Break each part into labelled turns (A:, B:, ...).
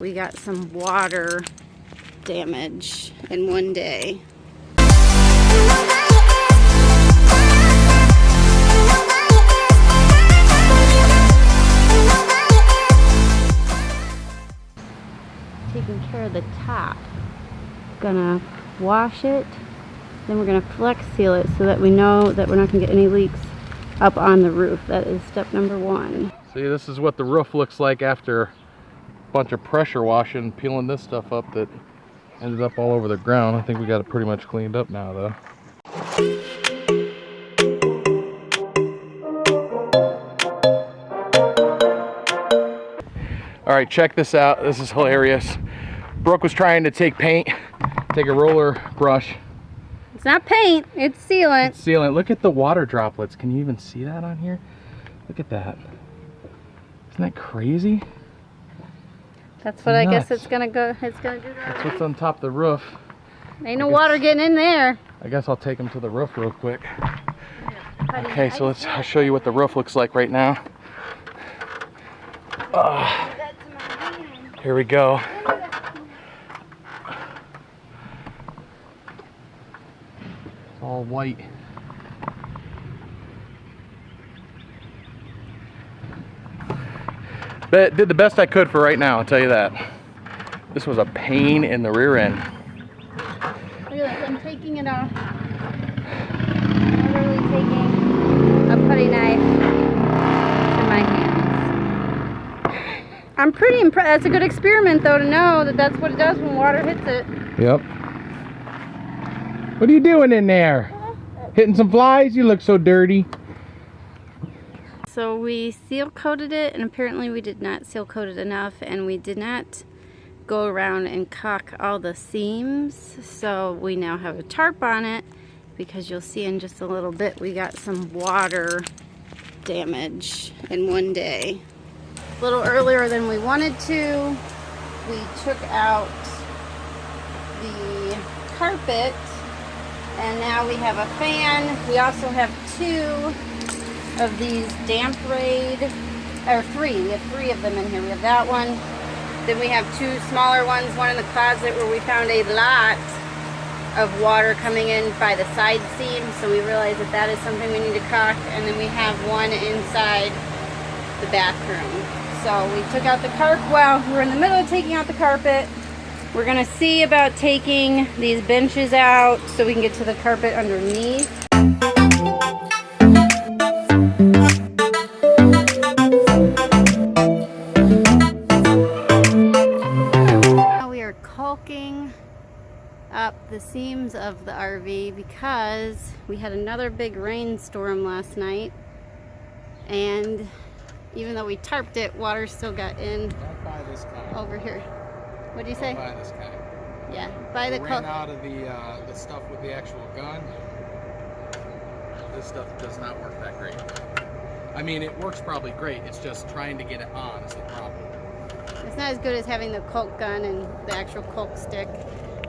A: We got some water damage in one day. Taking care of the top. Gonna wash it, then we're gonna flex seal it so that we know that we're not gonna get any leaks up on the roof. That is step number one.
B: See, this is what the roof looks like after a bunch of pressure washing, peeling this stuff up that ended up all over the ground. I think we got it pretty much cleaned up now though. All right, check this out. This is hilarious. Brooke was trying to take a roller brush.
A: It's not paint, it's sealant.
B: It's sealant. Look at the water droplets. Can you even see that on here? Look at that. Isn't that crazy?
A: That's what I guess it's gonna do that.
B: That's what's on top of the roof.
A: Ain't no water getting in there.
B: I guess I'll take them to the roof real quick. Okay, so I'll show you what the roof looks like right now. Here we go. It's all white. But did the best I could for right now, I'll tell you that. This was a pain in the rear end.
A: Look at this, I'm taking it off. I'm literally taking a putty knife to my hands. I'm pretty impressed. That's a good experiment though, to know that that's what it does when water hits it.
B: Yep. What are you doing in there? Hitting some flies? You look so dirty.
A: So we seal coated it, and apparently we did not seal coat it enough, and we did not go around and caulk all the seams. So we now have a tarp on it, because you'll see in just a little bit we got some water damage in one day. A little earlier than we wanted to, we took out the carpet, and now we have a fan. We also have two of these damp raid, or three. We have three of them in here. We have that one. Then we have two smaller ones, one in the closet where we found a lot of water coming in by the side seam. So we realized that that is something we need to caulk. And then we have one inside the bathroom. So we took out the carpet. Well, we're in the middle of taking out the carpet. We're gonna see about taking these benches out so we can get to the carpet underneath. Caulking up the seams of the RV because we had another big rainstorm last night, and even though we tarped it, water still got in.
B: Don't buy this kind.
A: Over here. What do you say?
B: Don't buy this kind.
A: Yeah, buy the
B: ran out of the stuff with the actual gun. This stuff does not work that great. I mean, it works probably great. It's just trying to get it on is the problem.
A: It's not as good as having the caulk gun and the actual caulk stick,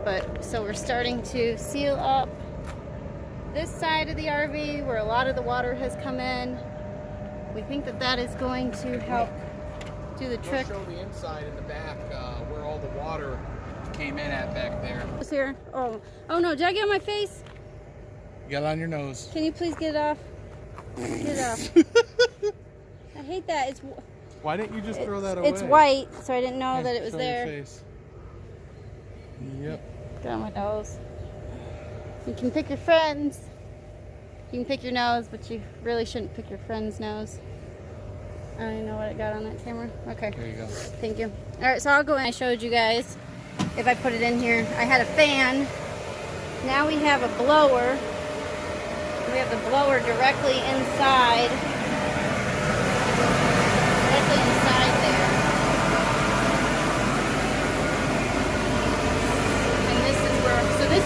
A: but so we're starting to seal up this side of the RV where a lot of the water has come in. We think that that is going to help do the trick.
B: We'll show the inside and the back where all the water came in at back there.
A: It's here. Oh no! Did I get on my face?
B: You got it on your nose.
A: Can you please get it off? Get it off. I hate that. It's.
B: Why didn't you just throw that away?
A: It's white, so I didn't know that it was there.
B: Your face. Yep.
A: Get on my nose. You can pick your friends. You can pick your nose, but you really shouldn't pick your friend's nose. I don't even know what it got on that camera. Okay.
B: There you go.
A: Thank you. Alright, so I'll go in. I showed you guys if I put it in here. I had a fan. Now we have a blower. We have the blower directly inside. Inside there. And this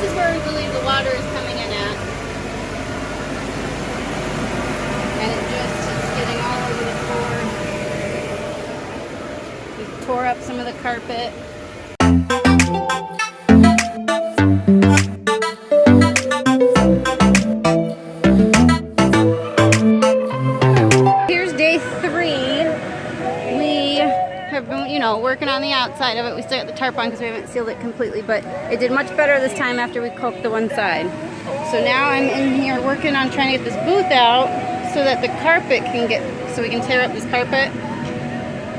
A: is where we believe the water is coming in at. And it just is getting all over the floor. We tore up some of the carpet. working on the outside. outside of it. We still got the tarp on because we haven't sealed it completely, but it did much better this time after we caulked the one side. So now I'm in here working on trying to get this booth out so that the carpet can so we can tear up this carpet.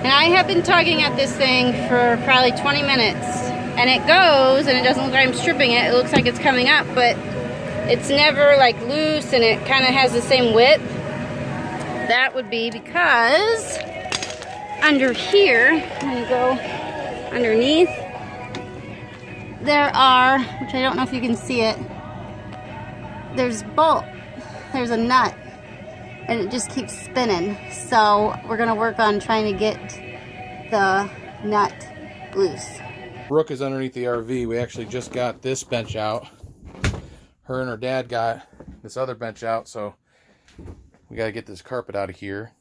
A: And I have been tugging at this thing for probably 20 minutes. And it goes, and it doesn't look like I'm stripping it. It looks like it's coming up, but it's never like loose, and it kind of has the same width. That would be because under here, when you go underneath, there are, which I don't know if you can see it, there's a nut, and it just keeps spinning. So we're gonna work on trying to get the nut loose.
B: Brooke is underneath the RV. We actually just got this bench out. Her and her dad got this other bench out, so we got to get this carpet out of here.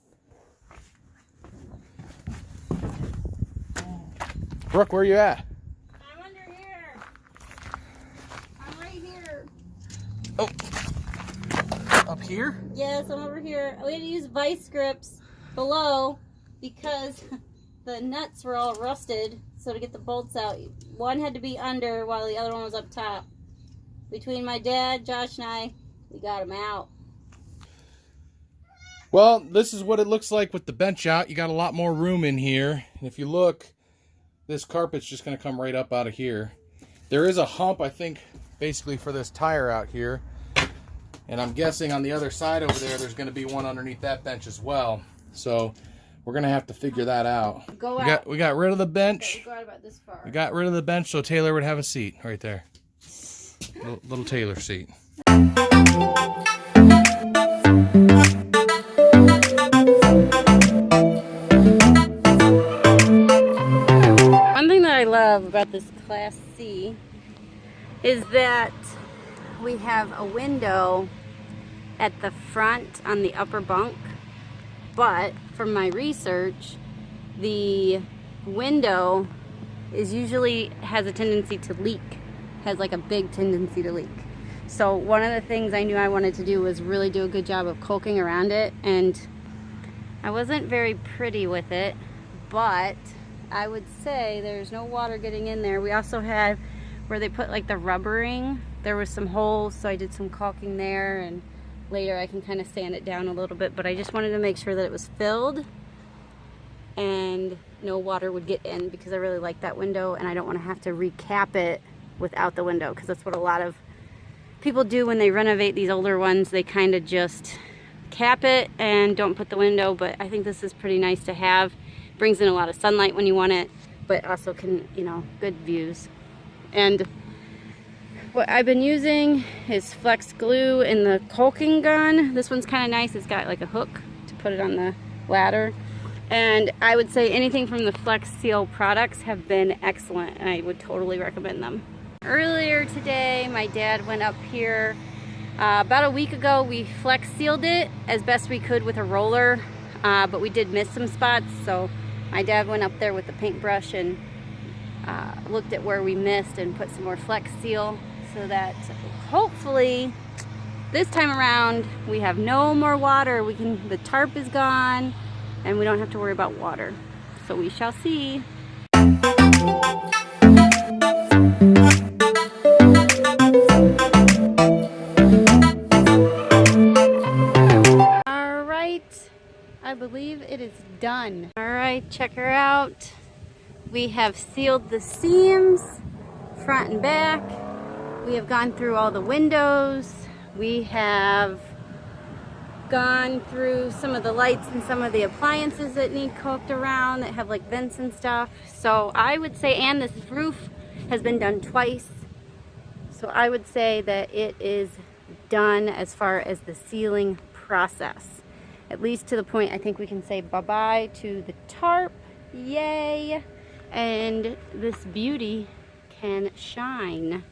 B: Brooke, where are you at?
A: I'm under here. I'm right here.
B: Oh, up here?
A: Yes, I'm over here. We had to use vice grips below because the nuts were all rusted. So to get the bolts out, one had to be under while the other one was up top. Between my dad, Josh, and I, we got them out.
B: Well, this is what it looks like with the bench out. You got a lot more room in here. And if you look, this carpet's just going to come right up out of here. There is a hump, I think, basically for this tire out here. And I'm guessing on the other side over there, there's going to be one underneath that bench as well. So we're going to have to figure that out. We got rid of the bench.
A: Go out about this far.
B: We got rid of the bench so Taylor would have a seat right there. Little Taylor seat.
A: One thing that I love about this Class C is that we have a window at the front on the upper bunk, but from my research, the window usually has a tendency to leak, has like a big tendency to leak. So one of the things I knew I wanted to do was really do a good job of caulking around it, and I wasn't very pretty with it, but I would say there's no water getting in there. We also had where they put like the rubbering, there was some holes, so I did some caulking there, and later I can kind of sand it down a little bit, but I just wanted to make sure that it was filled and no water would get in, because I really like that window and I don't want to have to recap it without the window, because that's what a lot of people do when they renovate these older ones. They kind of just cap it and don't put the window, but I think this is pretty nice to have. Brings in a lot of sunlight when you want it, but also can, you know, good views. And what I've been using is flex glue in the caulking gun. This one's kind of nice. It's got like a hook to put it on the ladder. And I would say anything from the Flex Seal products have been excellent, and I would totally recommend them. Earlier today, my dad went up here. About a week ago, we flex sealed it as best we could with a roller, but we did miss some spots. So my dad went up there with the paintbrush and looked at where we missed and put some more flex seal, so that hopefully this time around we have no more water. The tarp is gone and we don't have to worry about water. So we shall see. All right, I believe it is done. All right, check her out. We have sealed the seams, front and back. We have gone through all the windows. We have gone through some of the lights and some of the appliances that need caulked around that have like vents and stuff. So I would say, and this roof has been done twice. So I would say that it is done as far as the sealing process. At least to the point I think we can say bye-bye to the tarp. Yay! And this beauty can shine.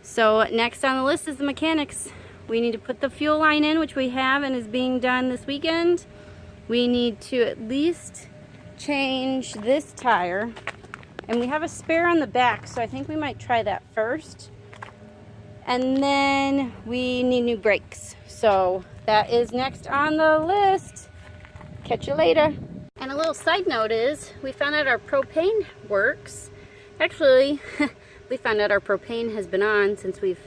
A: So next on the list is the mechanics. We need to put the fuel line in, which we have and is being done this weekend. We need to at least change this tire, and we have a spare on the back, so I think we might try that first. And then we need new brakes. So that is next on the list. Catch you later. And a little side note is, we found out our propane works. Actually, we found out our propane has been on since we've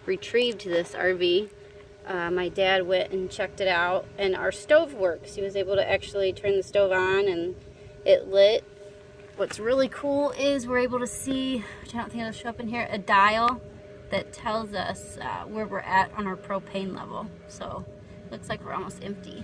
A: retrieved this RV. My dad went and checked it out, and our stove works. He was able to actually turn the stove on and it lit. What's really cool is we're able to see, which I don't think it'll show up in here, a dial that tells us where we're at on our propane level. So looks like we're almost empty.